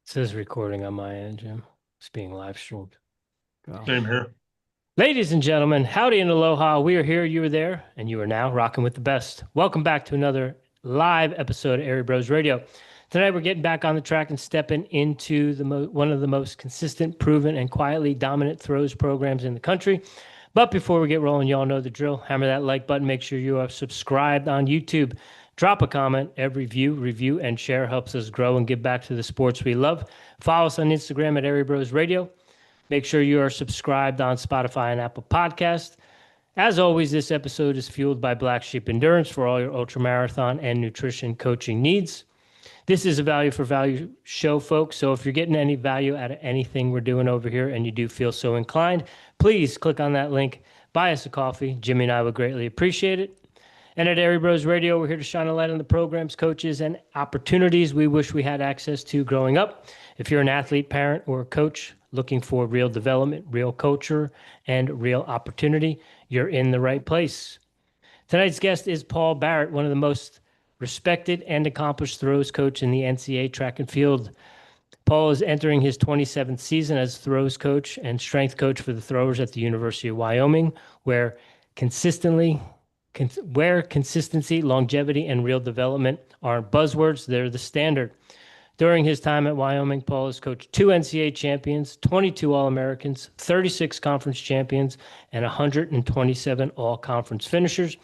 Says recording on my end, Jim. It's being live streamed. Go. Same here. Ladies and gentlemen, howdy and aloha. We are here, you are there, and you are now rocking with the best. Welcome back to another live episode of Airey Bros Radio. Tonight we're getting back on the track and stepping into one of the most consistent, proven, and quietly dominant throws programs in the country. But before we get rolling, y'all know the drill. Hammer that like button. Make sure you are subscribed on YouTube. Drop a comment. Every view, review, and share helps us grow and give back to the sports we love. Follow us on Instagram at Airey Bros Radio. Make sure you are subscribed on Spotify and Apple Podcasts. As always, this episode is fueled by Black Sheep Endurance for all your ultramarathon and nutrition coaching needs. This is a value for value show, folks. So if you're getting any value out of anything we're doing over here and you do feel so inclined, please click on that link, buy us a coffee. Jimmy and I would greatly appreciate it. And at Airey Bros Radio, we're here to shine a light on the programs, coaches, and opportunities we wish we had access to growing up. If you're an athlete, parent, or coach looking for real development, real culture, and real opportunity, you're in the right place. Tonight's guest is Paul Barrett, one of the most respected and accomplished throws coach in the NCAA track and field. Paul is entering his 27th season as throws coach and strength coach for the throwers at the University of Wyoming, where consistency, longevity, and real development aren't buzzwords, they're the standard. During his time at Wyoming, Paul has coached 2 NCAA champions, 22 All-Americans, 36 conference champions, and 127 all-conference finishers.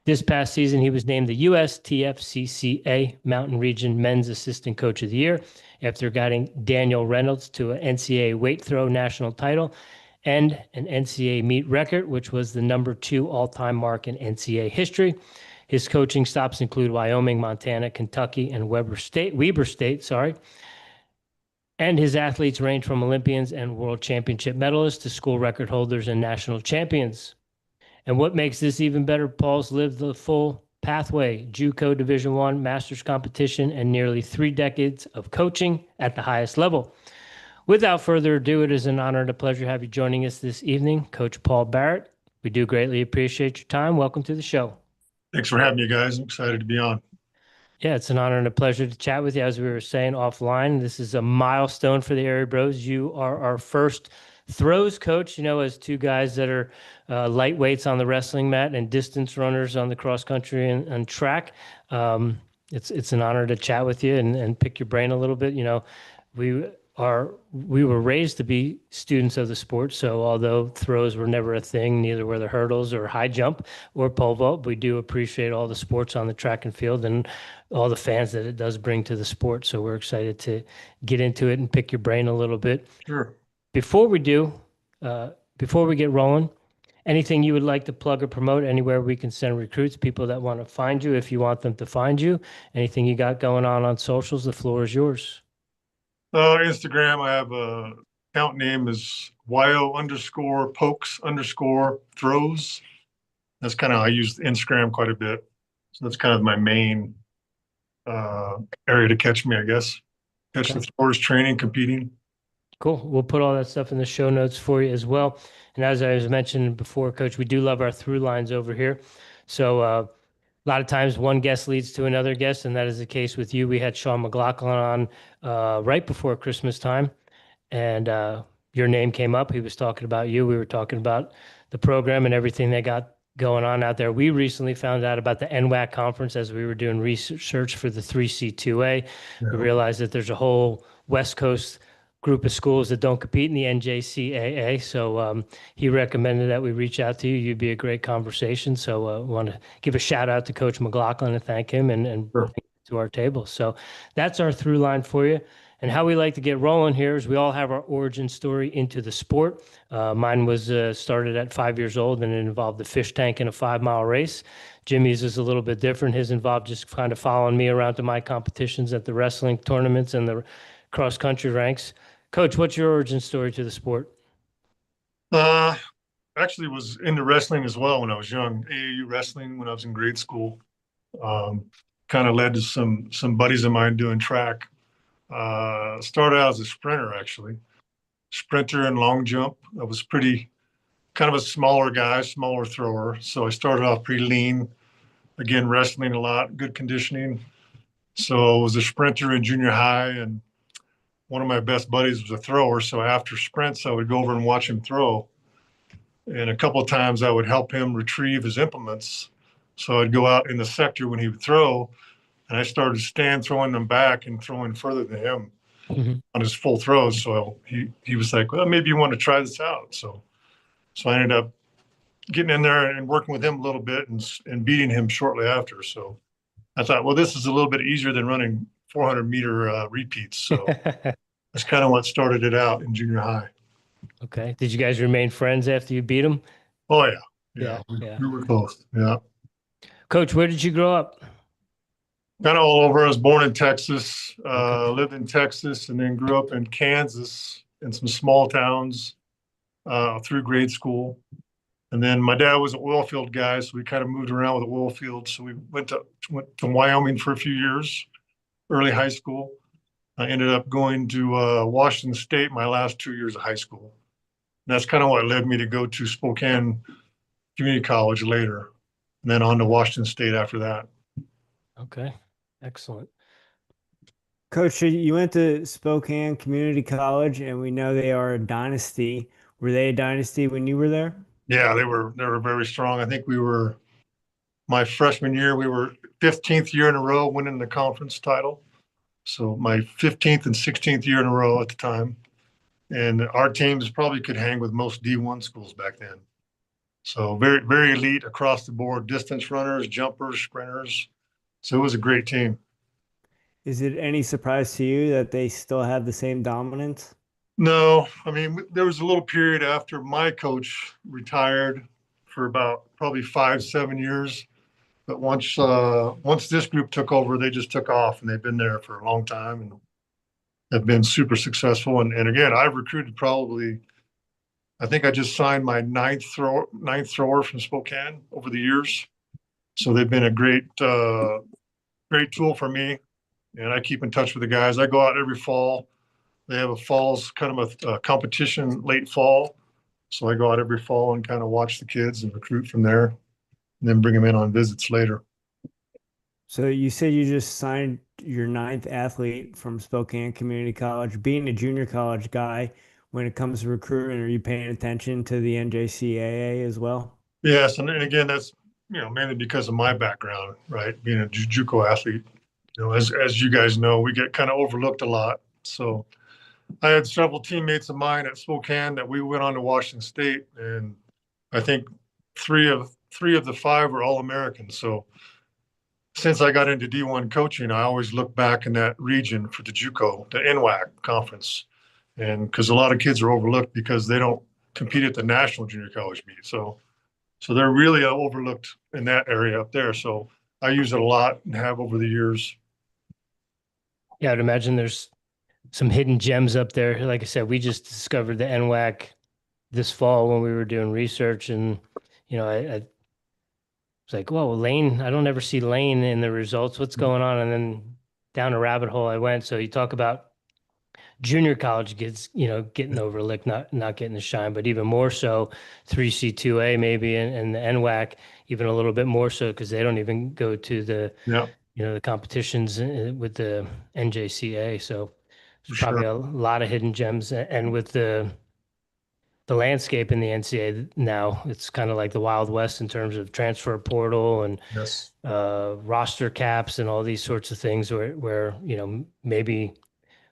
This past season, he was named the USTFCCA Mountain Region Men's Assistant Coach of the Year after guiding Daniel Reynolds to an NCAA weight throw national title and an NCAA meet record, which was the number 2 all-time mark in NCAA history. His coaching stops include Wyoming, Montana, Kentucky, and Weber State. And his athletes range from Olympians and world championship medalists to school record holders and national champions. And what makes this even better, Paul's lived the full pathway, JUCO Division I, Masters competition, and nearly 3 decades of coaching at the highest level. Without further ado, it is an honor and a pleasure to have you joining us this evening, Coach Paul Barrett. We do greatly appreciate your time. Welcome to the show. Thanks for having me, guys. I'm excited to be on. Yeah, it's an honor and a pleasure to chat with you. As we were saying offline, this is a milestone for the Airey Bros. You are our first throws coach, as 2 guys that are lightweights on the wrestling mat and distance runners on the cross country and track. It's an honor to chat with you and pick your brain a little bit. We were raised to be students of the sport. So although throws were never a thing, neither were the hurdles or high jump or pole vault, we do appreciate all the sports on the track and field and all the fans that it does bring to the sport. So we're excited to get into it and pick your brain a little bit. Sure. Before we get rolling, anything you would like to plug or promote, anywhere we can send recruits, people that want to find you, if you want them to find you, anything you got going on socials, the floor is yours. Instagram, I have a account name is YO_pokes_throws. That's kind of, I use Instagram quite a bit. So that's kind of my main area to catch me, I guess. Catch the throwers, training, competing. Cool. We'll put all that stuff in the show notes for you as well. And as I was mentioning before, Coach, we do love our through lines over here. So a lot of times one guest leads to another guest, and that is the case with you. We had Sean McLaughlin on right before Christmas time, and your name came up. He was talking about you. We were talking about the program and everything they got going on out there. We recently found out about the NWAC conference as we were doing research for the 3C2A. Yeah. We realized that there's a whole West Coast group of schools that don't compete in the NJCAA. So he recommended that we reach out to you. You'd be a great conversation. So I want to give a shout out to Coach McLaughlin and thank him and bring him to our table. So that's our through line for you. And how we like to get rolling here is we all have our origin story into the sport. Mine was started at 5 years old, and it involved the fish tank in a 5-mile race. Jimmy's is a little bit different. His involved just kind of following me around to my competitions at the wrestling tournaments and the cross-country ranks. Coach, what's your origin story to the sport? Actually was into wrestling as well when I was young. AAU wrestling when I was in grade school. Kind of led to some buddies of mine doing track. Started out as a sprinter, actually. Sprinter and long jump. I was pretty kind of a smaller guy, smaller thrower. So I started off pretty lean. Again, wrestling a lot, good conditioning. So I was a sprinter in junior high and one of my best buddies was a thrower. So after sprints, I would go over and watch him throw. And a couple of times I would help him retrieve his implements. So I'd go out in the sector when he would throw, and I started stand throwing them back and throwing further than him Mhm. on his full throws. So he was like, well, maybe you want to try this out. So I ended up getting in there and working with him a little bit and beating him shortly after. So I thought, well, this is a little bit easier than running 400-meter repeats. So that's kind of what started it out in junior high. Okay. Did you guys remain friends after you beat him? Oh yeah, yeah, Yeah, we, yeah. we were close. Yeah, Coach, where did you grow up? kind of all over. I was born in Texas, Okay. lived in Texas, and then grew up in Kansas in some small towns through grade school. And then my dad was an oil field guy, so we kind of moved around with the oil field. So we went to Wyoming for a few years, early high school. I ended up going to Washington State my last 2 years of high school. And that's kind of what led me to go to Spokane Community College later, and then on to Washington State after that. Okay. Excellent. Coach, so you went to Spokane Community College, and we know they are a dynasty. Were they a dynasty when you were there? Yeah, they were very strong. I think we were my freshman year, we were 15th year in a row winning the conference title. So my 15th and 16th year in a row at the time. And our teams probably could hang with most D1 schools back then. So very, very elite across the board, distance runners, jumpers, sprinters. So it was a great team. Is it any surprise to you that they still have the same dominance? No, I mean, there was a little period after my coach retired for about probably 5, 7 years. But once this group took over, they just took off, and they've been there for a long time and have been super successful. And again, I've recruited probably, I think I just signed my ninth thrower from Spokane over the years. So they've been a great tool for me. And I keep in touch with the guys. I go out every fall. They have a falls kind of a competition late fall. So I go out every fall and kind of watch the kids and recruit from there, and then bring them in on visits later. So you said you just signed your ninth athlete from Spokane Community College. Being a junior college guy, when it comes to recruiting, are you paying attention to the NJCAA as well? Yes, and again, that's mainly because of my background, right? Being a JUCO athlete, as you guys know, we get kind of overlooked a lot. So I had several teammates of mine at Spokane that we went on to Washington State, and I think three of the five were all Americans. So since I got into D1 coaching, I always look back in that region for the JUCO, the NWAC conference, and because a lot of kids are overlooked because they don't compete at the national junior college meet. So they're really overlooked in that area up there. So I use it a lot and have over the years. Yeah, I'd imagine there's some hidden gems up there. Like I said, we just discovered the NWAC this fall when we were doing research, and I was like, "Whoa, Lane! I don't ever see Lane in the results. What's going on?" And then down a rabbit hole I went. So you talk about junior college gets getting overlooked, not getting the shine, but even more so 3C2A maybe, and the NWAC even a little bit more so because they don't even go to the Yeah, the competitions with the NJCA. So for there's sure. probably a lot of hidden gems, and with the landscape in the NCAA now, it's kind of like the Wild West in terms of transfer portal and Yes. roster caps and all these sorts of things where maybe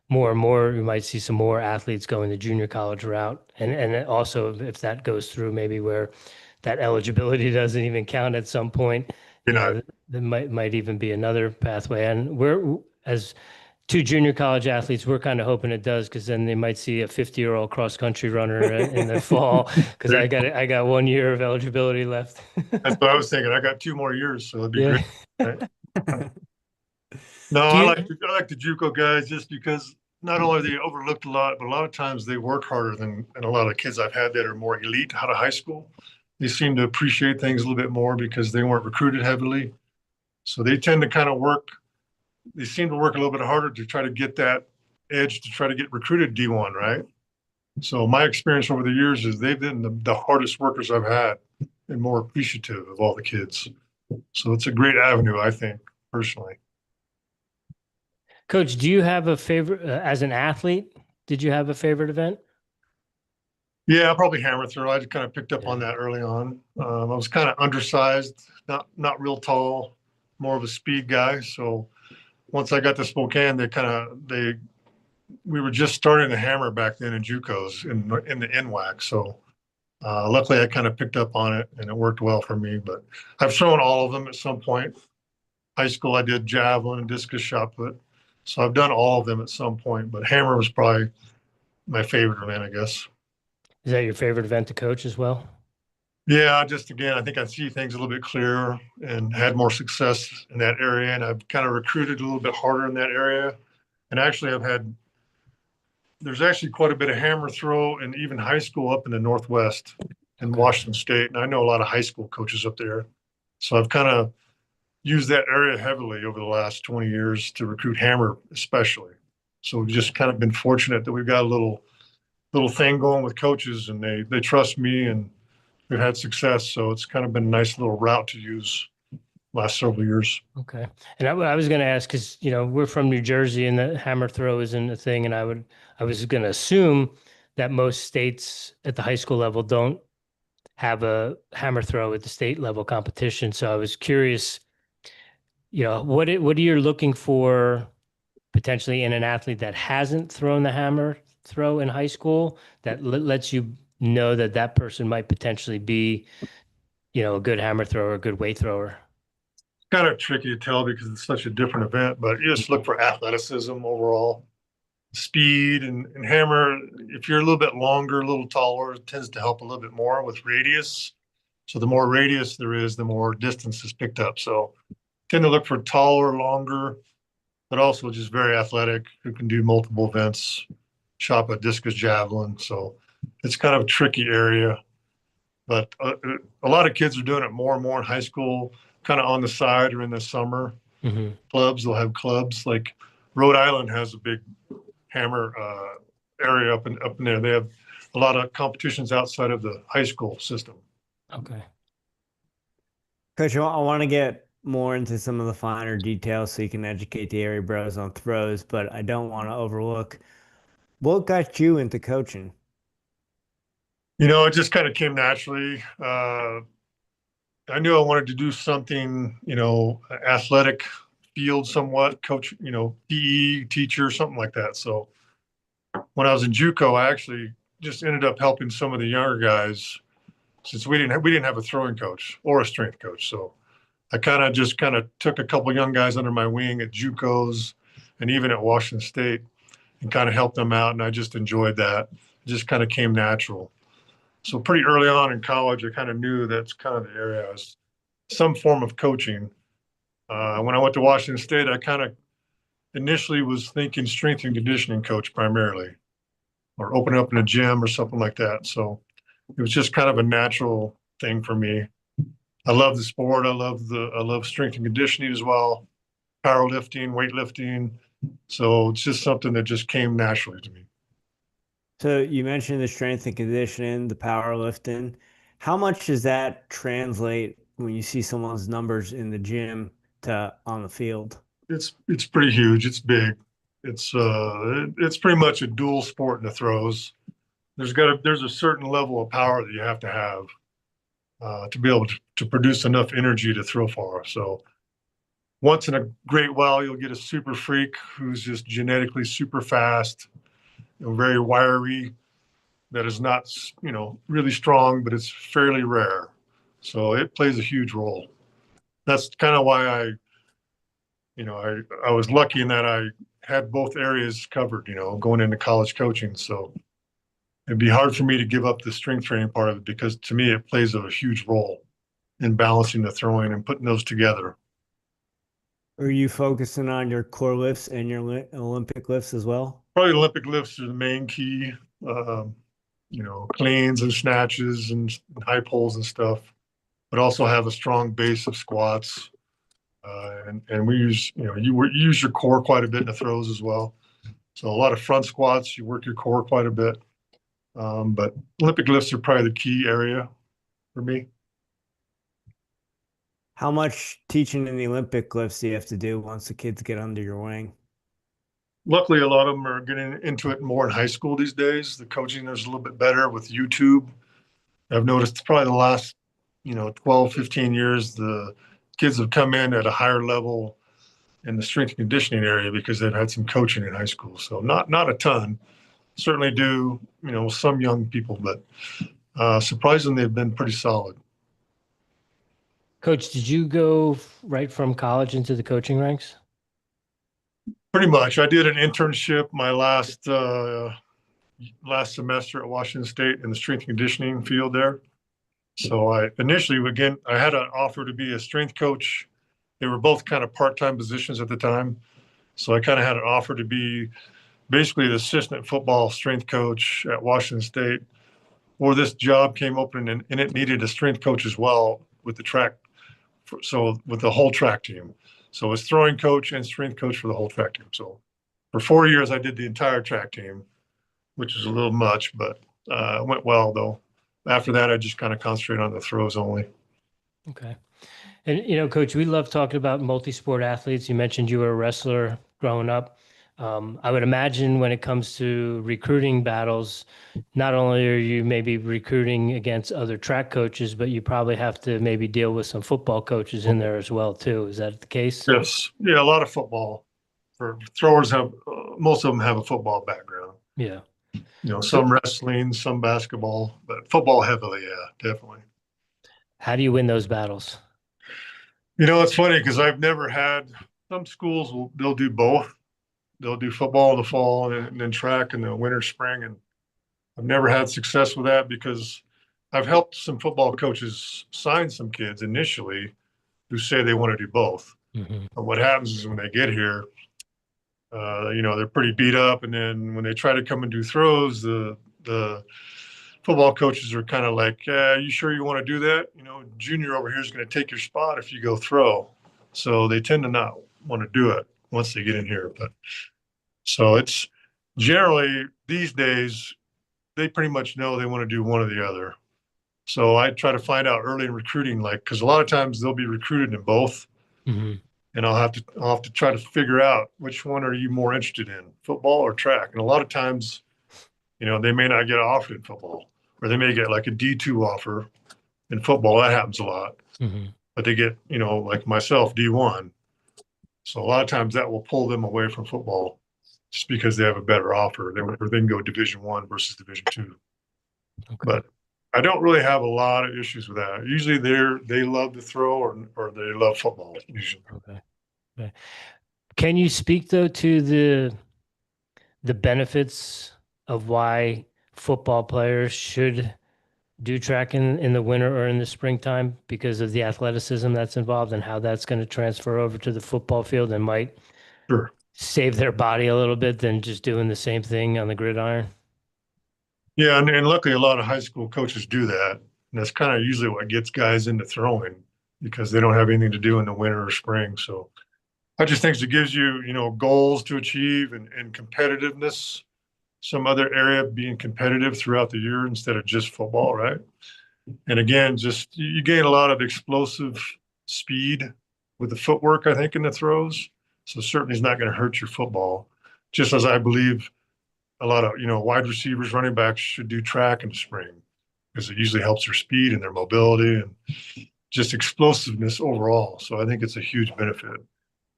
more and more, we might see some more athletes going the junior college route. And also, if that goes through, maybe where that eligibility doesn't even count at some point, You know, there might even be another pathway. And we're, as two junior college athletes, we're kind of hoping it does, because then they might see a 50-year-old cross country runner in the fall, because I got 1 year of eligibility left. that's what I was thinking. I got 2 more years, so it'd be Yeah. great. Right? No, Do I you? like the JUCO guys just because not only are they overlooked a lot, but a lot of times they work harder than a lot of the kids I've had that are more elite out of high school. They seem to appreciate things a little bit more because they weren't recruited heavily. So they tend to kind of work. They seem to work a little bit harder to try to get that edge to try to get recruited D1, right? So my experience over the years is they've been the hardest workers I've had and more appreciative of all the kids. So it's a great avenue, I think, personally. Coach, do you have a favorite as an athlete? Did you have a favorite event? Yeah, probably hammer throw. I just kind of picked up on Yeah. that early on. I was kind of undersized, not real tall, more of a speed guy. So once I got to Spokane, they we were just starting the hammer back then in JUCOs in the NWAC. So luckily, I kind of picked up on it, and it worked well for me. But I've thrown all of them at some point. High school, I did javelin and discus shot put. So I've done all of them at some point. But hammer was probably my favorite event, I guess. Is that your favorite event to coach as well? Yeah, just again, I think I see things a little bit clearer and had more success in that area. And I've kind of recruited a little bit harder in that area. And actually, there's actually quite a bit of hammer throw and even high school up in the Northwest in Okay. Washington State. And I know a lot of high school coaches up there. So I've kind of used that area heavily over the last 20 years to recruit hammer, especially. So we've just kind of been fortunate that we've got a little thing going with coaches and they trust me and we've had success. So it's kind of been a nice little route to use last several years. Okay. And I was going to ask because, we're from New Jersey and the hammer throw isn't a thing. And I was going to assume that most states at the high school level don't have a hammer throw at the state level competition. So I was curious, what are you looking for potentially in an athlete that hasn't thrown the hammer throw in high school that lets you know that that person might potentially be, a good hammer thrower, a good weight thrower? Kind of tricky to tell because it's such a different event, but you just look for athleticism overall, speed and hammer. If you're a little bit longer, a little taller, it tends to help a little bit more with radius. So the more radius there is, the more distance is picked up. So tend to look for taller, longer, but also just very athletic who can do multiple events, shot put, discus, javelin. So it's kind of a tricky area, but a lot of kids are doing it more and more in high school, kind of on the side or in the summer. Hmm. Clubs, they'll have clubs like Rhode Island has a big hammer area up in there. They have a lot of competitions outside of the high school system. Okay. Coach, I want to get more into some of the finer details so you can educate the Airey bros on throws, but I don't want to overlook what got you into coaching. It just kind of came naturally. I knew I wanted to do something, athletic field somewhat, coach, PE teacher, something like that. So when I was in JUCO, I actually just ended up helping some of the younger guys since we didn't have a throwing coach or a strength coach. So I kind of took a couple young guys under my wing at JUCOs and even at Washington State and kind of helped them out. And I just enjoyed that. It just kind of came natural. So pretty early on in college, I kind of knew that's kind of the area I was some form of coaching. When I went to Washington State, I kind of initially was thinking strength and conditioning coach primarily, or open up in a gym or something like that. So it was just kind of a natural thing for me. I love the sport. I love strength and conditioning as well, powerlifting, weightlifting. So it's just something that just came naturally to me. So you mentioned the strength and conditioning, the powerlifting. How much does that translate when you see someone's numbers in the gym to on the field? It's pretty huge. It's big. It's pretty much a dual sport in the throws. There's a certain level of power that you have to have to be able to produce enough energy to throw far. So once in a great while, you'll get a super freak who's just genetically super fast, very wiry, that is not, really strong, but it's fairly rare. So it plays a huge role. That's kind of why I was lucky in that I had both areas covered, going into college coaching. So it'd be hard for me to give up the strength training part of it because to me, it plays a huge role in balancing the throwing and putting those together. Are you focusing on your core lifts and your Olympic lifts as well? Probably Olympic lifts are the main key, um, cleans and snatches and high pulls and stuff, but also have a strong base of squats. And we use, you use your core quite a bit in the throws as well. So a lot of front squats, you work your core quite a bit. But Olympic lifts are probably the key area for me. How much teaching in the Olympic lifts do you have to do once the kids get under your wing? luckily, a lot of them are getting into it more in high school these days. The coaching is a little bit better with YouTube. I've noticed probably the last, 12, 15 years, the kids have come in at a higher level in the strength and conditioning area because they've had some coaching in high school. So not a ton. Certainly do, some young people, but surprisingly, they've been pretty solid. Coach, did you go right from college into the coaching ranks? Pretty much. I did an internship my last semester at Washington State in the strength and conditioning field there. So I initially, again, I had an offer to be a strength coach. They were both kind of part-time positions at the time. So I kind of had an offer to be basically the assistant football strength coach at Washington State. Or this job came open and it needed a strength coach as well with the track. So with the whole track team. So it was throwing coach and strength coach for the whole track team. So for 4 years, I did the entire track team, which is a little much, but it went well though. After that, I just kind of concentrated on the throws only. Okay. And, Coach, we love talking about multi-sport athletes. You mentioned you were a wrestler growing up. I would imagine when it comes to recruiting battles, not only are you maybe recruiting against other track coaches, but you probably have to maybe deal with some football coaches in there as well, too. Is that the case? Yes. Yeah, a lot of football. For throwers most of them have a football background. Yeah. Some wrestling, some basketball, but football heavily, yeah, definitely. How do you win those battles? It's funny because I've never had some schools they'll do both. They'll do football in the fall and then track in the winter, spring. And I've never had success with that because I've helped some football coaches sign some kids initially who say they want to do both. Mm-hmm. But what happens is when they get here, they're pretty beat up. And then when they try to come and do throws, the football coaches are kind of like, you sure you want to do that? Junior over here is going to take your spot if you go throw. So they tend to not want to do it once they get in here. But so it's generally these days, they pretty much know they want to do one or the other. So I try to find out early in recruiting, because a lot of times they'll be recruited in both. Mm-hmm. And I'll have to try to figure out which one are you more interested in, football or track. And a lot of times, they may not get offered in football, or they may get like a D2 offer in football. That happens a lot. Mm-hmm. But they get, like myself, D1. So a lot of times that will pull them away from football just because they have a better offer. They can go Division I versus Division II. Okay. But I don't really have a lot of issues with that. Usually they love to throw or they love football usually. Okay. Can you speak though to the benefits of why football players should do track in the winter or in the springtime because of the athleticism that's involved and how that's going to transfer over to the football field and might save their body a little bit than just doing the same thing on the gridiron? Yeah, and luckily a lot of high school coaches do that. And that's kind of usually what gets guys into throwing because they don't have anything to do in the winter or spring. So I just think it gives you, goals to achieve and competitiveness, some other area being competitive throughout the year instead of just football, right? And again, just you gain a lot of explosive speed with the footwork, I think, in the throws. So certainly it's not going to hurt your football, just as I believe a lot of, wide receivers, running backs should do track in the spring because it usually helps their speed and their mobility and just explosiveness overall. So I think it's a huge benefit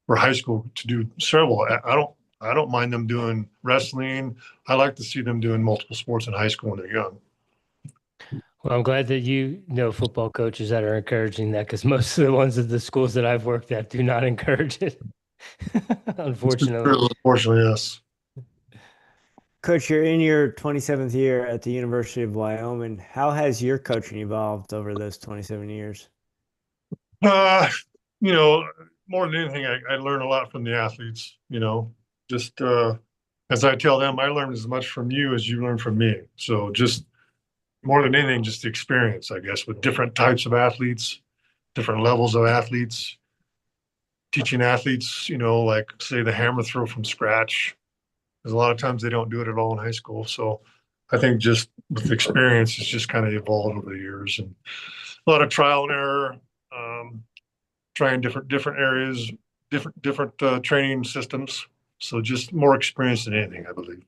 for high school to do several. I don't mind them doing wrestling. I like to see them doing multiple sports in high school when they're young. Well, I'm glad that you know football coaches that are encouraging that because most of the ones at the schools that I've worked at do not encourage it. Unfortunately. Unfortunately, yes. Coach, you're in your 27th year at the University of Wyoming. How has your coaching evolved over those 27 years? More than anything, I learn a lot from the athletes, just as I tell them, I learn as much from you as you learn from me. So just more than anything, just the experience, I guess, with different types of athletes, different levels of athletes, teaching athletes, like say the hammer throw from scratch. Because a lot of times they don't do it at all in high school. So I think just with experience, it's just kind of evolved over the years and a lot of trial and error, trying different areas, different training systems. So just more experience than anything, I believe.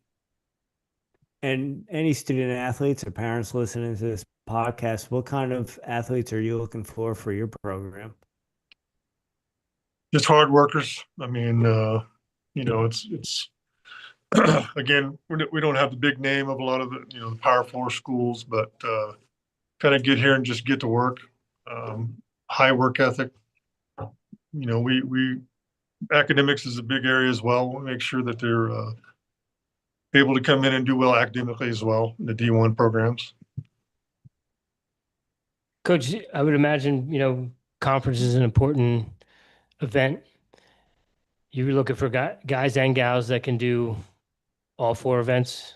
And any student athletes or parents listening to this podcast, what kind of athletes are you looking for your program? Just hard workers. I mean, it's again, we don't have the big name of a lot of the Power Four schools, but kind of get here and just get to work. High work ethic. We academics is a big area as well. We make sure that they're able to come in and do well academically as well in the D1 programs. Coach, I would imagine, conference is an important event. You're looking for guys and gals that can do all four events.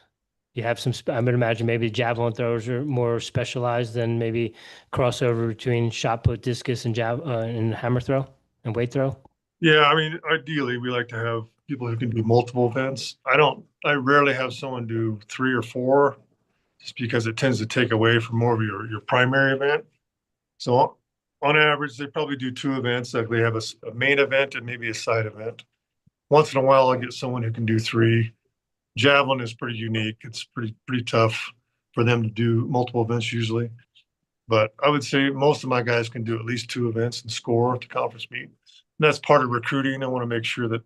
You have I would imagine maybe javelin throwers are more specialized than maybe crossover between shot put, discus, and hammer throw and weight throw. Yeah, I mean, ideally, we like to have people who can do multiple events. I rarely have someone do 3 or 4 just because it tends to take away from more of your primary event. So on average, they probably do 2 events. Like they have a main event and maybe a side event. Once in a while, I'll get someone who can do 3. Javelin is pretty unique. It's pretty tough for them to do multiple events usually. But I would say most of my guys can do at least 2 events and score at the conference meet. And that's part of recruiting. I want to make sure that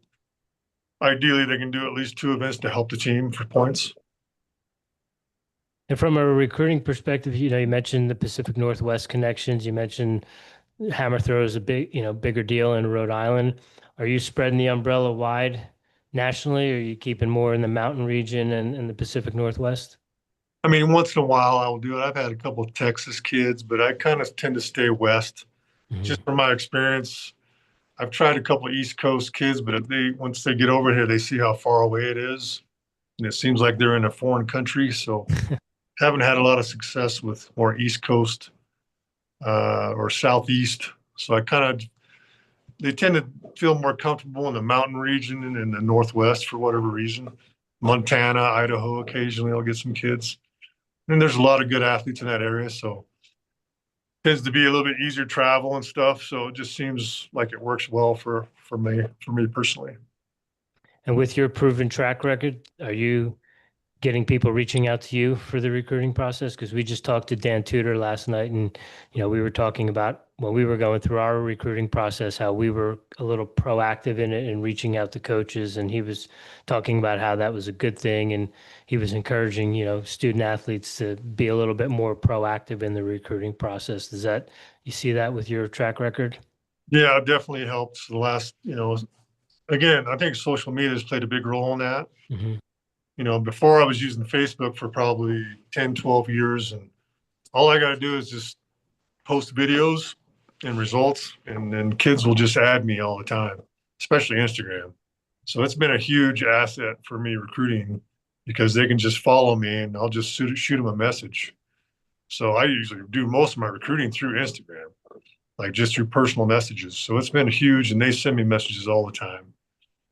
ideally they can do at least 2 events to help the team for points. And from a recruiting perspective, you mentioned the Pacific Northwest connections. You mentioned hammer throw is a bigger deal in Rhode Island. Are you spreading the umbrella wide nationally, or are you keeping more in the mountain region and the Pacific Northwest? I mean, once in a while I'll do it. I've had a couple of Texas kids, but I kind of tend to stay west. Mm-hmm. Just from my experience, I've tried a couple of East Coast kids, but once they get over here, they see how far away it is. And it seems like they're in a foreign country. So haven't had a lot of success with more East Coast or Southeast. So they tend to feel more comfortable in the mountain region and in the Northwest for whatever reason. Montana, Idaho, occasionally I'll get some kids. And there's a lot of good athletes in that area. So it tends to be a little bit easier travel and stuff. So it just seems like it works well for me personally. And with your proven track record, are you getting people reaching out to you for the recruiting process? Because we just talked to Dan Tudor last night, and we were talking about when we were going through our recruiting process, how we were a little proactive in it and reaching out to coaches, and he was talking about how that was a good thing, and he was encouraging student athletes to be a little bit more proactive in the recruiting process. You see that with your track record? Yeah, it definitely helps. The last, again, I think social media has played a big role in that. Mm-hmm. Before I was using Facebook for probably 10, 12 years, and all I got to do is just post videos and results, and then kids will just add me all the time, especially Instagram. So it's been a huge asset for me recruiting because they can just follow me and I'll just shoot them a message. So I usually do most of my recruiting through Instagram, like just through personal messages. So it's been huge, and they send me messages all the time.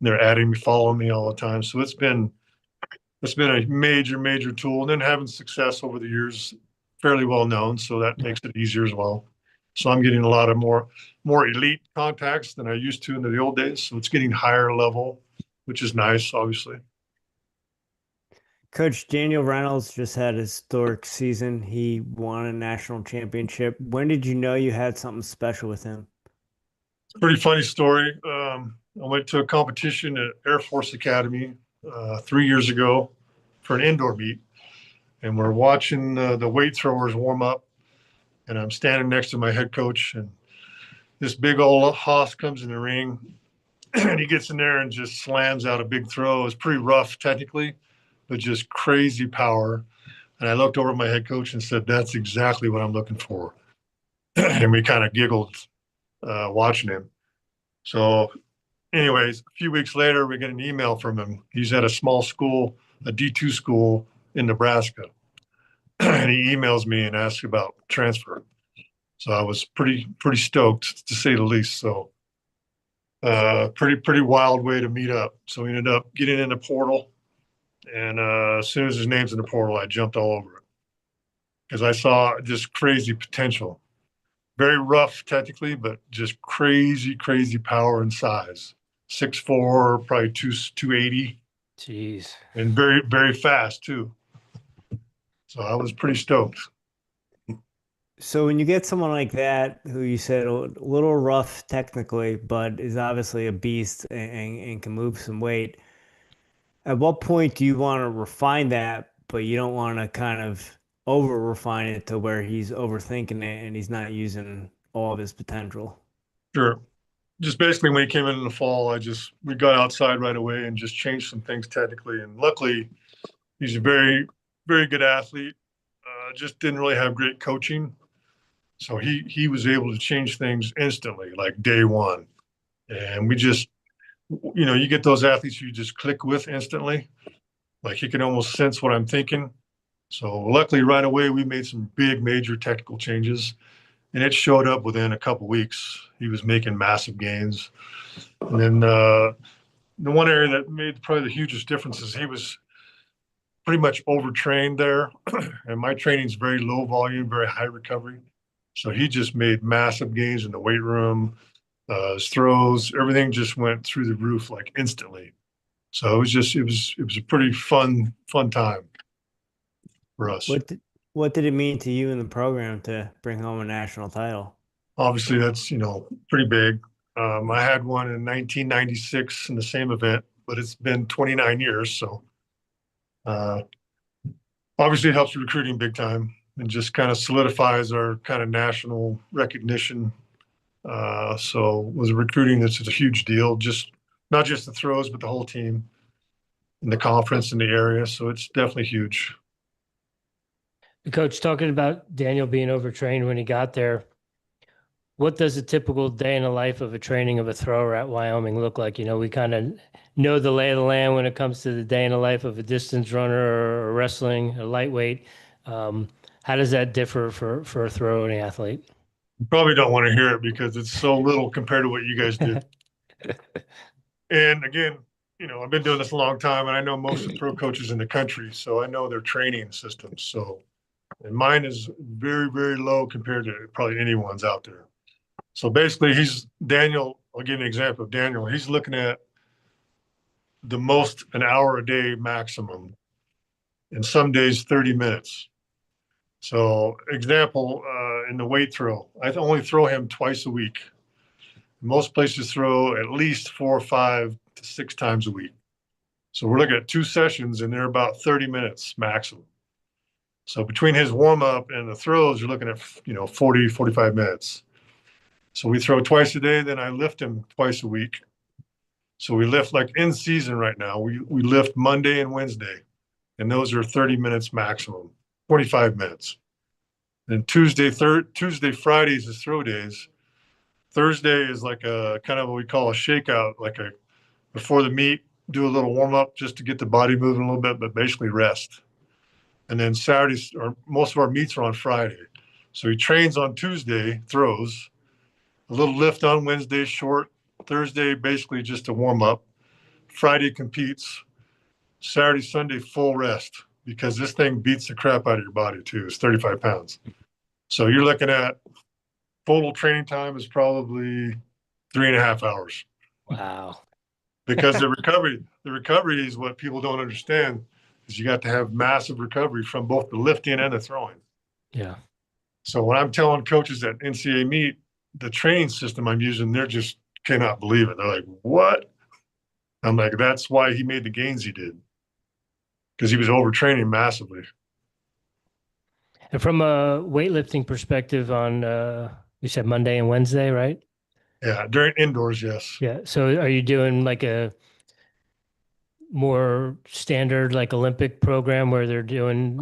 They're adding me, following me all the time. So it's been a major tool, and then having success over the years, fairly well known. So that makes it easier as well. So I'm getting a lot of more elite contacts than I used to in the old days. So it's getting higher level, which is nice, obviously. Coach Daniel Reynolds just had a historic season. He won a national championship. When did you know you had something special with him? Pretty funny story. I went to a competition at Air Force Academy 3 years ago for an indoor meet, and we're watching the weight throwers warm up, and I'm standing next to my head coach, and this big old hoss comes in the ring, and he gets in there and just slams out a big throw. It's pretty rough technically, but just crazy power. And I looked over at my head coach and said, "That's exactly what I'm looking for." And we kind of giggled watching him. So anyways, a few weeks later, we get an email from him. He's at a small school, a D2 school in Nebraska. And he emails me and asks about transfer. So I was pretty stoked, to say the least. So pretty wild way to meet up. So we ended up getting in the portal. And as soon as his name's in the portal, I jumped all over it because I saw just crazy potential. Very rough technically, but just crazy power and size. 6'4", probably 280, Jeez. and very, very fast too. So I was pretty stoked. So when you get someone like that, who you said a little rough technically, but is obviously a beast and can move some weight, at what point do you want to refine that, but you don't want to kind of over refine it to where he's overthinking it and he's not using all of his potential? Sure. Just basically when he came in the fall, we got outside right away and just changed some things technically. And luckily, he's a very, very good athlete. Just didn't really have great coaching, so he was able to change things instantly, like day one. And we just, you get those athletes you just click with instantly. Like he can almost sense what I'm thinking. So luckily, right away, we made some big, major technical changes, and it showed up within a couple weeks. He was making massive gains. And then the one area that made probably the hugest difference is he was pretty much overtrained there, and my training's very low volume, very high recovery. So he just made massive gains in the weight room. His throws, everything just went through the roof like instantly. So it was a pretty fun time for us. What did it mean to you in the program to bring home a national title? Obviously, that's pretty big. I had one in 1996 in the same event, but it's been 29 years. So uh, obviously, it helps recruiting big time and just kind of solidifies our kind of national recognition. So was recruiting, this is a huge deal. Just not just the throws, but the whole team in the conference in the area. So it's definitely huge. Coach, talking about Daniel being overtrained when he got there, what does a typical day in the life of a training of a thrower at Wyoming look like? We kind of know the lay of the land when it comes to the day in the life of a distance runner or wrestling, a lightweight. How does that differ for a throwing athlete? You probably don't want to hear it because it's so little compared to what you guys did. And again, I've been doing this a long time, and I know most of the pro coaches in the country, so I know their training systems. So, and mine is very, very low compared to probably anyone's out there. So basically, Daniel. I'll give you an example of Daniel. He's looking at the most an hour a day maximum, and some days 30 minutes. So, example, in the weight throw, I only throw him twice a week. Most places throw at least 4, 5 to 6 times a week. So we're looking at 2 sessions, and they're about 30 minutes maximum. So between his warm up and the throws, you're looking at 40, 45 minutes. So we throw twice a day, then I lift him twice a week. So we lift like in season right now. We lift Monday and Wednesday, and those are 30 minutes maximum, 25 minutes. Then Tuesday, Fridays is throw days. Thursday is like a kind of what we call a shakeout, like a before the meet, do a little warm up just to get the body moving a little bit, but basically rest. And then Saturdays, or most of our meets are on Friday. So he trains on Tuesday, throws, a little lift on Wednesday, short. Thursday, basically just a warm up. Friday competes. Saturday, Sunday, full rest because this thing beats the crap out of your body too. It's 35 pounds. So you're looking at total training time is probably 3.5 hours. Wow. Because the recovery is what people don't understand is you got to have massive recovery from both the lifting and the throwing. Yeah. So when I'm telling coaches at NCAA meet, the training system I'm using, they're just cannot believe it. They're like, what? I'm like, that's why he made the gains he did. Because he was overtraining massively. And from a weightlifting perspective on, you said Monday and Wednesday, right? Yeah, during indoors, yes. Yeah. So are you doing like a more standard like Olympic program where they're doing,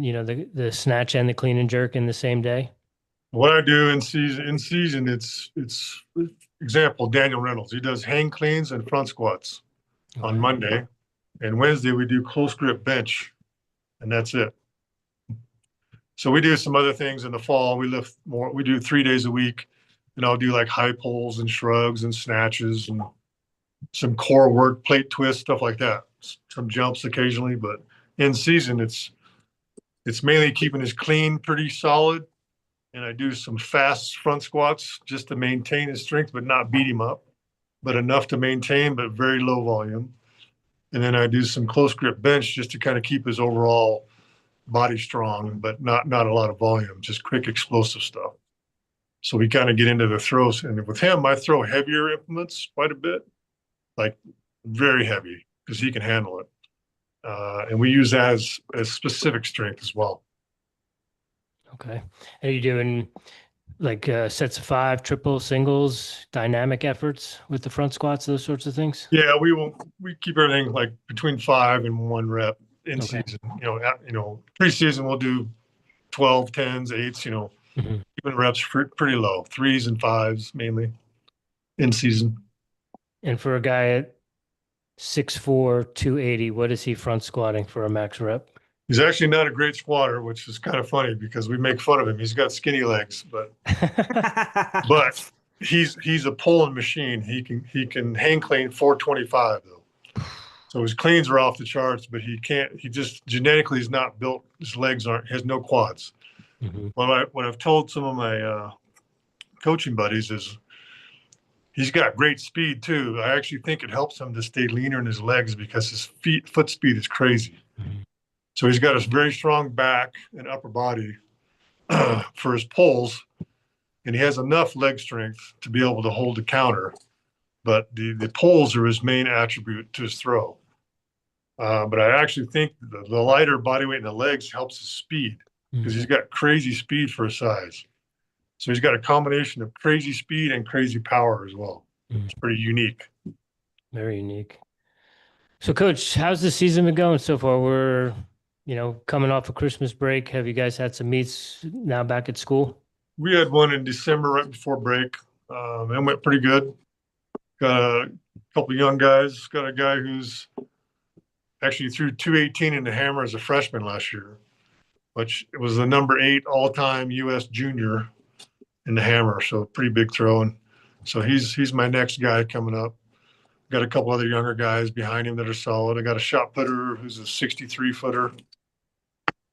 the snatch and the clean and jerk in the same day? What I do in season, it's example, Daniel Reynolds. He does hang cleans and front squats on Monday. And Wednesday we do close grip bench, and that's it. So we do some other things in the fall. We lift more. We do 3 days a week, and I'll do like high pulls and shrugs and snatches and some core work, plate twists, stuff like that. Some jumps occasionally, but in season it's mainly keeping his clean pretty solid, and I do some fast front squats just to maintain his strength but not beat him up. but enough to maintain, but very low volume. And then I do some close grip bench just to kind of keep his overall body strong, but not a lot of volume, just quick explosive stuff. So we kind of get into the throws. And with him, I throw heavier implements quite a bit, like very heavy, because he can handle it. And we use that as specific strength as well. Okay. Are you doing like sets of 5, triple, singles, dynamic efforts with the front squats, those sorts of things? Yeah, we keep everything like between 5 and 1 rep in Okay. season. Preseason we'll do 12, 10s, 8s, Mhm. keeping reps pretty low, 3s and 5s mainly in season. And for a guy at 6'4", 280, what is he front squatting for a max rep? He's actually not a great squatter, which is kind of funny because we make fun of him. He's got skinny legs, but he's a pulling machine. He can hang clean 425 though. So his cleans are off the charts, but he can't. He just genetically is not built. His legs has no quads. Mhm. What I've told some of my coaching buddies is he's got great speed too. I actually think it helps him to stay leaner in his legs because his foot speed is crazy. Mhm. So he's got a very strong back and upper body for his pulls, and he has enough leg strength to be able to hold the counter. But the pulls are his main attribute to his throw. But I actually think the lighter body weight in the legs helps his speed because he's got crazy speed for his size. So he's got a combination of crazy speed and crazy power as well. It's pretty unique. Very unique. So, Coach, how's the season been going so far? We're, coming off a Christmas break. Have you guys had some meets now back at school? We had one in December right before break, and went pretty good. Got a couple of young guys. Got a guy who's actually threw 218 in the hammer as a freshman last year, which was the number 8 all-time U.S. junior in the hammer. So pretty big throw. And so he's my next guy coming up. Got a couple other younger guys behind him that are solid. I got a shot putter who's a 63 footer.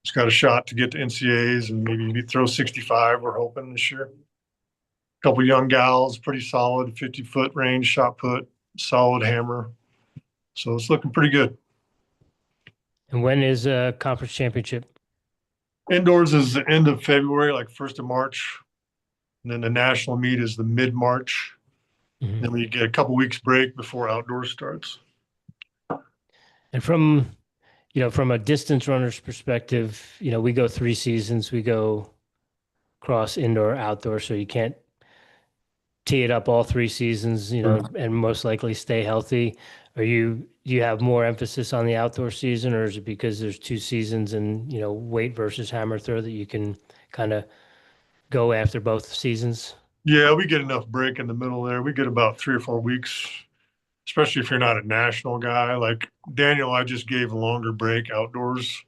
He's got a shot to get to NCAAs and maybe throw 65. We're hoping this year. A couple young gals, pretty solid, 50-foot range shot put, solid hammer. So it's looking pretty good. And when is a conference championship? Indoors is the end of February, like 1st of March. And then the national meet is the mid-March. Mhm. Then we get a couple weeks break before outdoors starts. And from a distance runner's perspective, we go 3 seasons, we go cross indoor, outdoor, so you can't tee it up all 3 seasons, and most likely stay healthy. Do you have more emphasis on the outdoor season, or is it because there's 2 seasons and, weight versus hammer throw that you can kind of go after both seasons? Yeah, we get enough break in the middle there. We get about 3 or 4 weeks, especially if you're not a national guy. Like Daniel, I just gave a longer break outdoors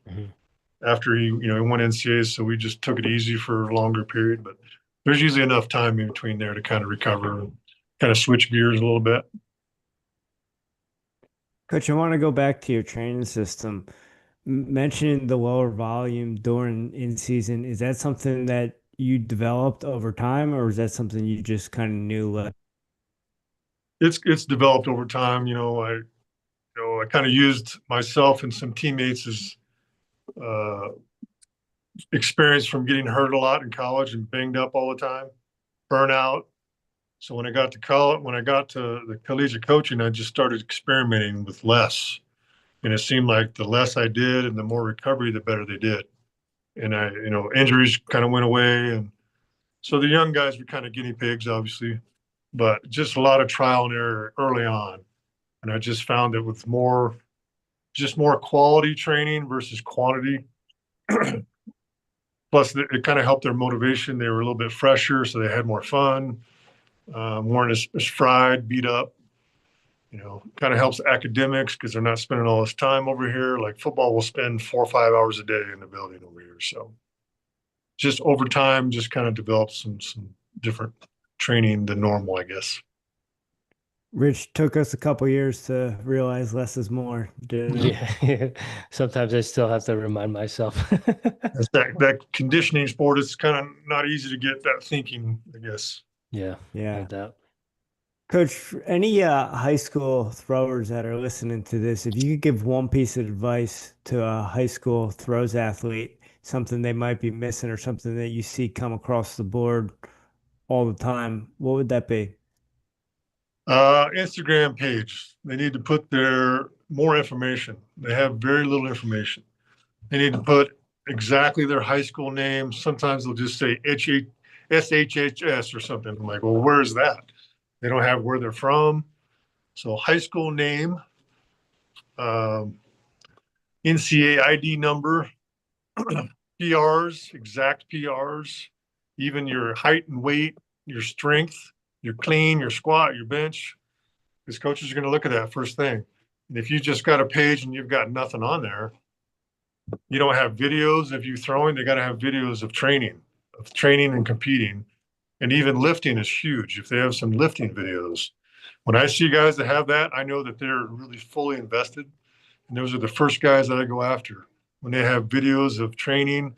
after he won NCAAs, so we just took it easy for a longer period. But there's usually enough time in between there to kind of recover and kind of switch gears a little bit. Coach, I want to go back to your training system. Mentioning the lower volume during in season, is that something that you developed over time, or is that something you just kind of knew? It's developed over time. I kind of used myself and some teammates as experience from getting hurt a lot in college and banged up all the time, burnout. So when I got to college, when I got to the collegiate coaching, I just started experimenting with less. And it seemed like the less I did and the more recovery, the better they did. And injuries kind of went away. And so the young guys were kind of guinea pigs, obviously, but just a lot of trial and error early on. And I just found that with more quality training versus quantity, plus it kind of helped their motivation. They were a little bit fresher, so they had more fun, weren't as fried, beat up. Kind of helps academics because they're not spending all this time over here. Like football will spend 4 or 5 hours a day in the building over here. So just over time, just kind of developed some different training than normal, I guess. Rich, took us a couple years to realize less is more, didn't it? Yeah. Sometimes I still have to remind myself. It's that conditioning sport, it's kind of not easy to get that thinking, I guess. Yeah, no Yeah. doubt. Coach, for any high school throwers that are listening to this, if you could give one piece of advice to a high school throws athlete, something they might be missing or something that you see come across the board all the time, what would that be? Instagram page. They need to put their more information. They have very little information. They need to put exactly their high school name. Sometimes they'll just say SHHS or something. I'm like, well, where's that? They don't have where they're from. So high school name, um, NCAA ID number, PRs, exact PRs, even your height and weight, your strength, your clean, your squat, your bench. Because coaches are going to look at that first thing. And if you just got a page and you've got nothing on there, you don't have videos of you throwing. They got to have videos of training and competing. And even lifting is huge. If they have some lifting videos, when I see guys that have that, I know that they're really fully invested. And those are the first guys that I go after when they have videos of training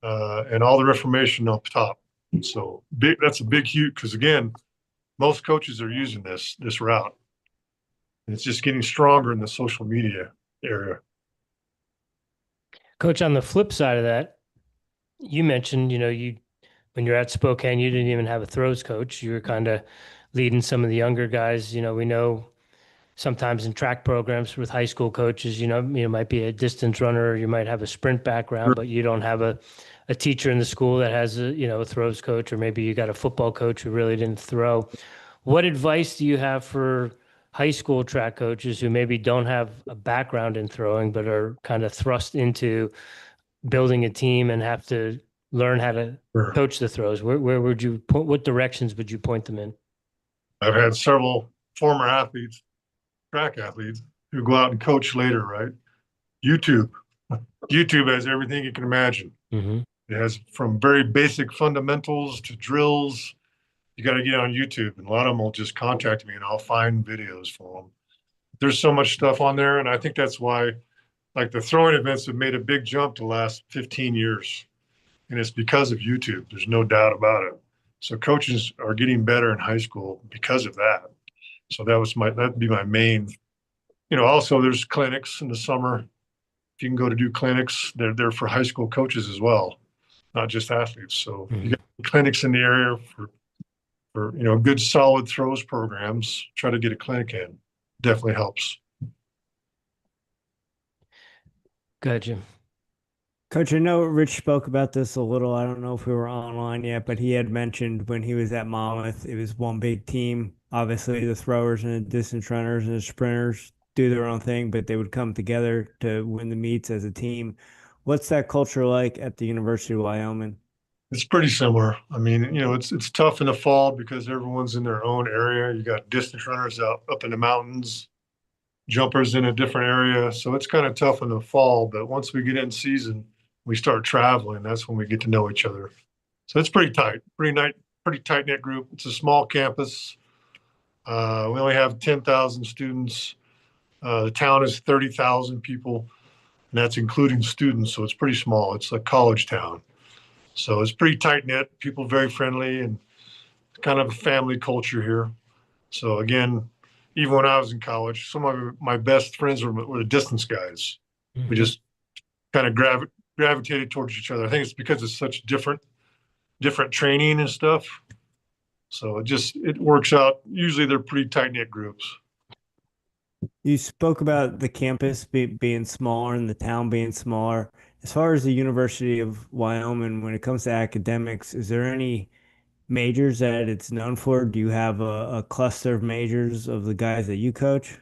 and all their information up top. So big, that's a big huge, because again, most coaches are using this route. And it's just getting stronger in the social media area. Coach, on the flip side of that, you mentioned, you when you're at Spokane, you didn't even have a throws coach. You were kind of leading some of the younger guys. We know sometimes in track programs with high school coaches, you might be a distance runner, or you might have a sprint background, but you don't have a teacher in the school that has a throws coach, or maybe you got a football coach who really didn't throw. What advice do you have for high school track coaches who maybe don't have a background in throwing, but are kind of thrust into building a team and have to learn how to Sure. coach the throws? Where would you point, what directions would you point them in? I've had several former athletes, track athletes, who go out and coach later, right? YouTube. YouTube has everything you can imagine. Mm-hmm. It has from very basic fundamentals to drills. You got to get on YouTube, and a lot of them will just contact me, and I'll find videos for them. There's so much stuff on there, and I think that's why, like the throwing events, have made a big jump the last 15 years, and it's because of YouTube. There's no doubt about it. So coaches are getting better in high school because of that. So that'd be my main. Also there's clinics in the summer. If you can go to do clinics, they're for high school coaches as well, not just athletes. So Mm-hmm. you got clinics in the area for good solid throws programs. Try to get a clinic in. Definitely helps. Gotcha. Coach, I know Rich spoke about this a little. I don't know if we were online yet, but he had mentioned when he was at Monmouth, it was one big team. Obviously, the throwers and the distance runners and the sprinters do their own thing, but they would come together to win the meets as a team. What's that culture like at the University of Wyoming? It's pretty similar. I mean, it's tough in the fall because everyone's in their own area. You got distance runners out up in the mountains, jumpers in a different area. So it's kind of tough in the fall. But once we get in season, we start traveling. That's when we get to know each other. So it's pretty tight, pretty tight knit group. It's a small campus. We only have 10,000 students. The town is 30,000 people, and that's including students. So it's pretty small. It's a college town. So it's pretty tight knit. People very friendly, and kind of a family culture here. So again, even when I was in college, some of my best friends were the distance guys. Mm-hmm. We just kind of gravitated towards each other. I think it's because it's such different training and stuff. So it works out. Usually they're pretty tight knit groups. You spoke about the campus being smaller and the town being smaller. As far as the University of Wyoming, when it comes to academics, is there any majors that it's known for? Do you have a cluster of majors of the guys that you coach?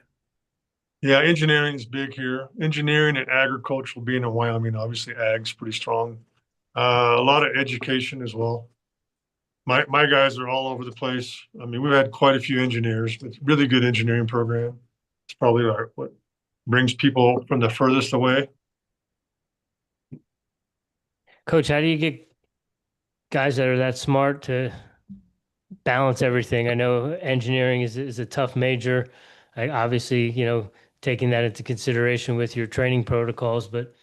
Yeah, engineering is big here. Engineering and agricultural being in Wyoming, obviously ag's pretty strong. A lot of education as well. My guys are all over the place. I mean, we've had quite a few engineers. It's a really good engineering program. It's probably what brings people from the furthest away. Coach, how do you get guys that are that smart to balance everything? I know engineering is a tough major. Obviously, taking that into consideration with your training protocols, but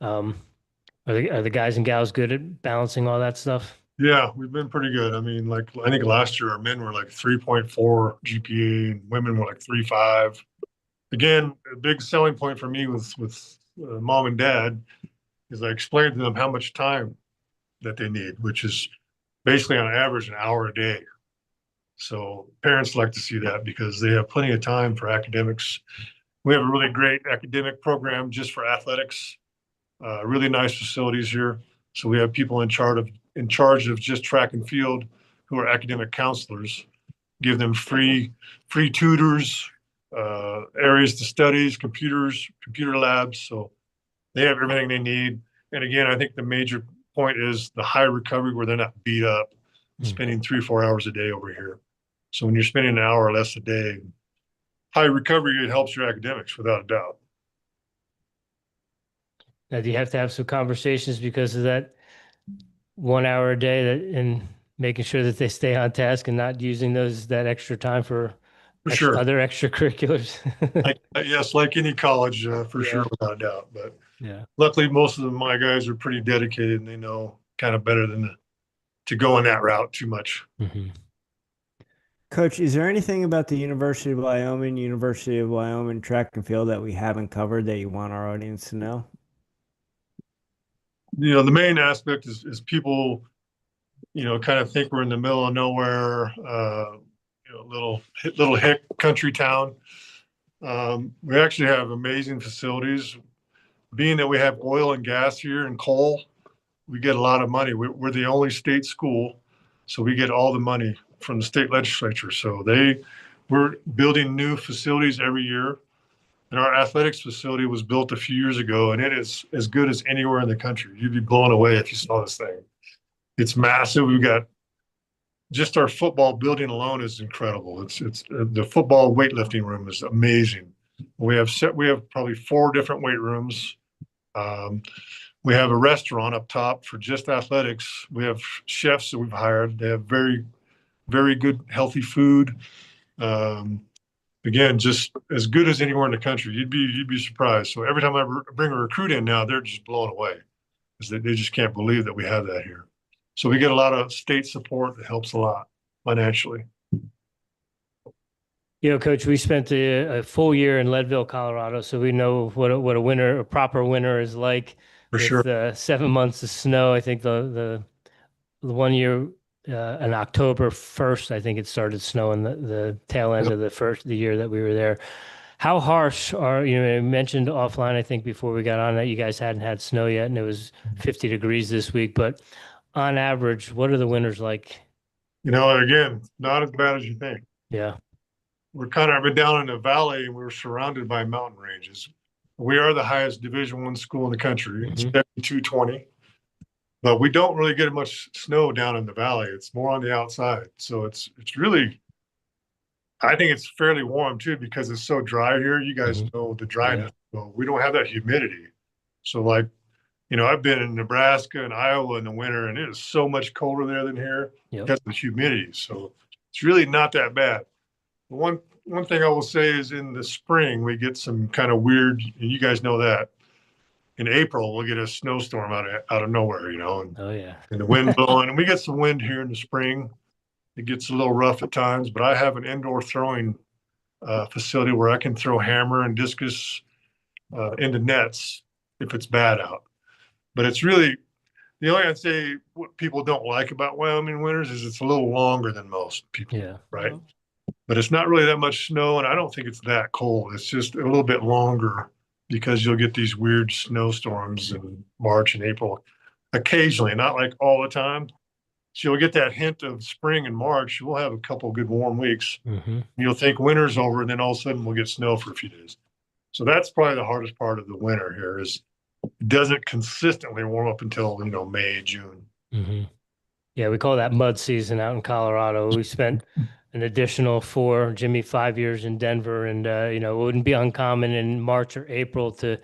um, are the guys and gals good at balancing all that stuff? Yeah, we've been pretty good. I mean, like I think last year our men were like 3.4 GPA and women were like 3.5. Again, a big selling point for me with mom and dad is I explained to them how much time that they need, which is basically on average an hour a day. So parents like to see that because they have plenty of time for academics. We have a really great academic program just for athletics. Really nice facilities here. So we have people in charge of just track and field who are academic counselors. Give them free tutors, areas to studies, computers, computer labs. So they have everything they need. And again, I think the major point is the high recovery where they're not beat up and Mm. spending 3 or 4 hours a day over here. So when you're spending an hour or less a day, high recovery, it helps your academics without a doubt. Now, do you have to have some conversations because of that 1 hour a day and making sure that they stay on task and not using that extra time for For sure. other extracurriculars? Yes, like any college, for Yeah. sure, without a doubt. But Yeah. luckily, most of my guys are pretty dedicated and they know kind of better than to go on that route too much. Hmm. Coach, is there anything about the University of Wyoming track and field that we haven't covered that you want our audience to know? The main aspect is people, kind of think we're in the middle of nowhere, little hick country town. We actually have amazing facilities. Being that we have oil and gas here and coal, we get a lot of money. We're the only state school, so we get all the money from the state legislature. So we're building new facilities every year. And our athletics facility was built a few years ago, and it is as good as anywhere in the country. You'd be blown away if you saw this thing. It's massive. We've got just our football building alone is incredible. It's the football weightlifting room is amazing. We have probably 4 different weight rooms. Um, we have a restaurant up top for just athletics. We have chefs that we've hired. They have very, very good, healthy food. Um, Again, just as good as anywhere in the country. You'd be surprised. So every time I bring a recruit in now, they're just blown away because they just can't believe that we have that here. So we get a lot of state support that helps a lot financially. Coach, we spent a full year in Leadville, Colorado, so we know what a proper winter is like For sure. with 7 months of snow. I think the one year in October 1st, I think it started snowing the tail end of the year that we were there. How harsh you mentioned offline, I think before we got on that you guys hadn't had snow yet and it was 50 degrees this week, but on average, what are the winters like? Again, not as bad as you think. Yeah. We're kind of down in the valley and we're surrounded by mountain ranges. We are the highest Division I school in the country. It's Mhm. 7220. But we don't really get much snow down in the valley. It's more on the outside. So it's really, I think it's fairly warm too because it's so dry here. You guys Mhm. know the dryness. So we don't have that humidity. So like, I've been in Nebraska and Iowa in the winter and it is so much colder there than here Yep. because of the humidity. So it's really not that bad. One thing I will say is in the spring we get some kind of weird, and you guys know that. In April we'll get a snowstorm out of nowhere, and Oh yeah. the wind blowing. And we get some wind here in the spring. It gets a little rough at times, but I have an indoor throwing facility where I can throw hammer and discus into nets if it's bad out. But it's really the only I'd say what people don't like about Wyoming winters is it's a little longer than most people, Yeah. right? But it's not really that much snow, and I don't think it's that cold. It's just a little bit longer because you'll get these weird snowstorms in March and April occasionally, not like all the time. So you'll get that hint of spring in March. We'll have a couple of good warm weeks. Hmm. You'll think winter's over, and then all of a sudden we'll get snow for a few days. So that's probably the hardest part of the winter here is it doesn't consistently warm up until May, June. Hmm. Yeah, we call that mud season out in Colorado. We spent an additional Jimmy, 5 years in Denver, and it wouldn't be uncommon in March or April to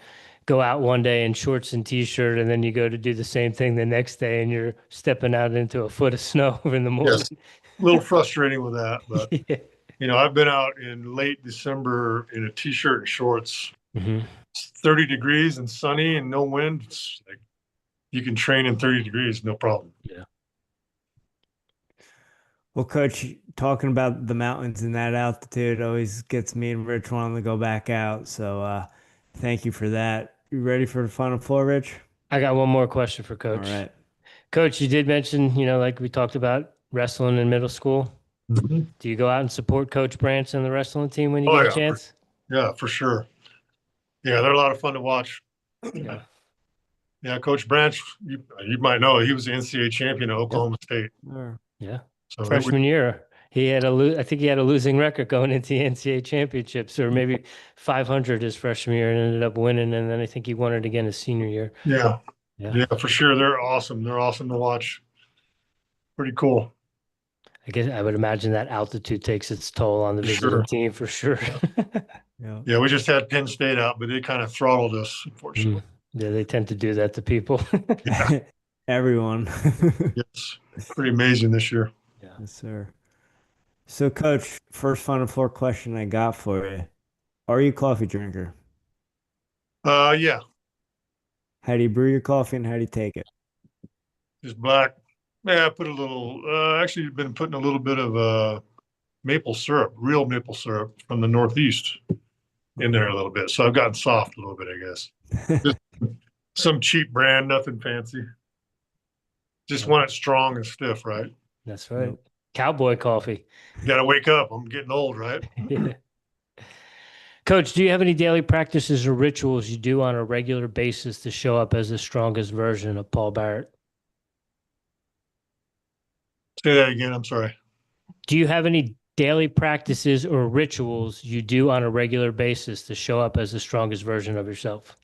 go out one day in shorts and t-shirt, and then you go to do the same thing the next day, and you're stepping out into a foot of snow in the morning. Yes, a little frustrating with that, but Yeah. I've been out in late December in a t-shirt and shorts. Hmm. It's 30 degrees and sunny and no wind. It's like you can train in 30 degrees, no problem. Yeah. Well, Coach, talking about the mountains and that altitude always gets me and Rich wanting to go back out. So thank you for that. You ready for the Final Four, Rich? I got one more question for All Coach. right. Coach, you did mention, like we talked about wrestling in middle school. Mhm. Do you go out and support Coach Branch and the wrestling team when you Oh get a yeah, chance? yeah, for sure. Yeah, they're a lot of fun to watch. Yeah. Yeah, Coach Branch, you might know he was the NCAA champion at Yep. Oklahoma State. Yeah. So it was, Freshman year, I think he had a losing record going into the NCAA championships, or maybe 500 his freshman year, and ended up winning. And then I think he won it again his senior year. yeah, Yeah. yeah, for sure. They're awesome. They're awesome to watch. Pretty cool. I guess I would imagine that altitude takes its toll on the For visiting sure. team for sure. Yeah. Yeah, we just had Penn State out, but they kind of throttled us, Mm. unfortunately. Yeah, they tend to do that to people. Yeah, Everyone. yes. Pretty amazing this year. Yeah. Yes, sir. So, Coach, first Final Four question I got for you. Are you a coffee drinker? Yeah, How do you brew your coffee and how do you take it? just black. Yeah, I put a little, actually been putting a little bit of maple syrup, real maple syrup from the Northeast in there a little bit. So I've gotten soft a little bit, I guess. Just some cheap brand, nothing fancy. Just want it strong and stiff, right? That's right. Yep. Cowboy coffee. Got to wake up. I'm getting old, right? Yeah. Coach, do you have any daily practices or rituals you do on a regular basis to show up as the strongest version of Paul Barrett? Say that again. I'm sorry. Do you have any daily practices or rituals you do on a regular basis to show up as the strongest version of yourself?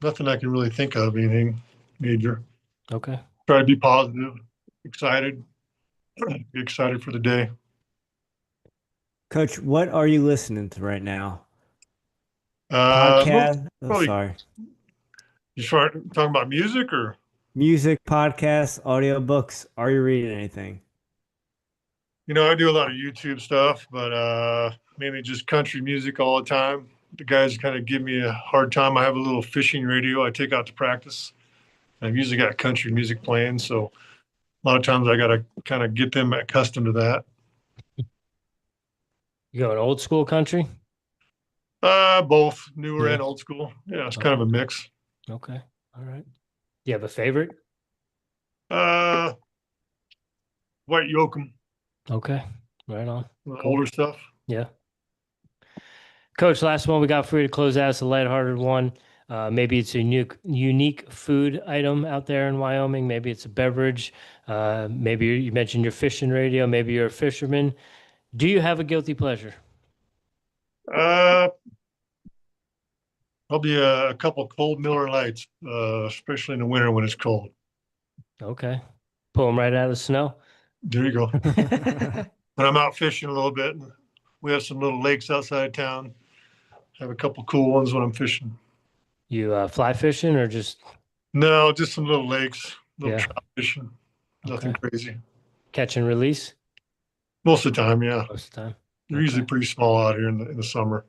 Nothing I can really think of, anything major. Okay. Try to be positive, excited, be excited for the day. Coach, what are you listening to right now? Most Podcast? Oh, probably sorry. you start talking about music or Music, podcasts, audiobooks. Are you reading anything? I do a lot of YouTube stuff, but mainly just country music all the time. The guys kind of give me a hard time. I have a little fishing radio I take out to practice. I've usually got country music playing, so a lot of times I got to kind of get them accustomed to that. You going old school country? Both newer Yeah. and old school. Yeah, it's Okay. kind of a mix. Okay. All right. Do you have a favorite? Uh, White Yoakum, Okay. Right on. the Cool. older stuff. Yeah. Coach, last one we got for you to close out. It's a lighthearted one. Maybe it's a unique food item out there in Wyoming. Maybe it's a beverage. Maybe you mentioned your fishing radio. Maybe you're a fisherman. Do you have a guilty pleasure? Uh, Probably a couple cold Miller Lights, especially in the winter when it's cold. Okay. Pull them right out of the snow. There you go. You When I'm out fishing a little bit, we have some little lakes outside town. Have a couple cool ones when I'm fishing. fly fishing or just No, just some little lakes, little yeah. trout fishing. Nothing Okay. crazy. Catch and release Most of the time, yeah. most of the time? They're usually Okay. pretty small out here in the summer.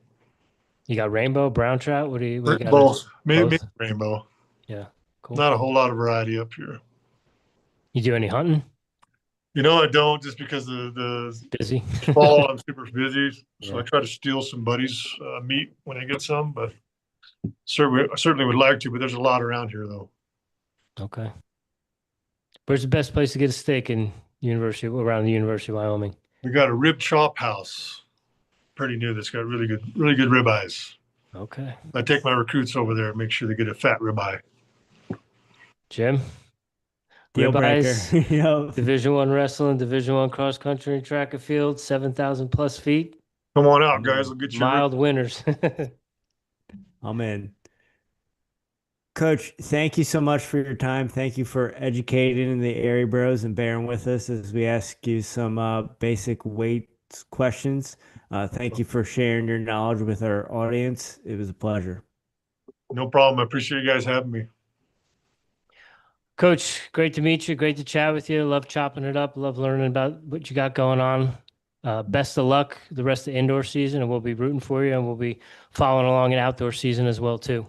You got rainbow, brown trout? What do you got? Both, maybe Both? rainbow. Yeah. Cool. Not a whole lot of variety up here. You do any hunting? I don't just because the Busy. fall I'm super busy, so Yeah. I try to steal some buddies' meat when I get some. But certainly would like to. But there's a lot around here though. Okay. Where's the best place to get a steak in around the University of Wyoming? We got a rib chop house, pretty new. That's got really good rib eyes. Okay. I take my recruits over there and make sure they get a fat rib eye. Jim? Deal breaker. Ribeyes, Yep. Division One wrestling, Division One cross country and track and field, 7,000 plus feet. Come on out, guys. We'll get you. Mild winners. I'm in. Coach, thank you so much for your time. Thank you for educating the Airey Bros and bearing with us as we ask you some basic weight questions. Thank you for sharing your knowledge with our audience. It was a pleasure. No problem. I appreciate you guys having me. Coach, great to meet you. Great to chat with you. Love chopping it up. Love learning about what you got going on. Best of luck the rest of the indoor season, and we'll be rooting for you, and we'll be following along in outdoor season as well too.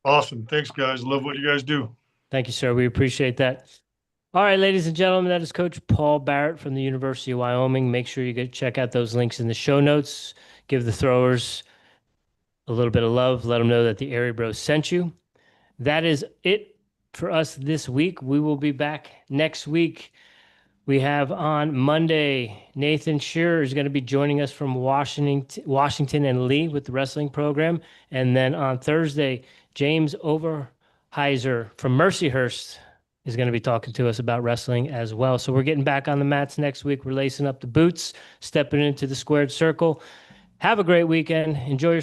Awesome. Thanks, guys. Love what you guys do. Thank you, sir. We appreciate that. All right, ladies and gentlemen, that is Coach Paul Barrett from the University of Wyoming. Make sure you check out those links in the show notes. Give the throwers a little bit of love. Let them know that the Airey Bros sent you. That is it for us this week. We will be back next week. We have on Monday, Nathan Shearer is going to be joining us from Washington and Lee with the wrestling program. And then on Thursday, James Overheiser from Mercyhurst is going to be talking to us about wrestling as well. So we're getting back on the mats next week. We're lacing up the boots, stepping into the squared circle. Have a great weekend. Enjoy your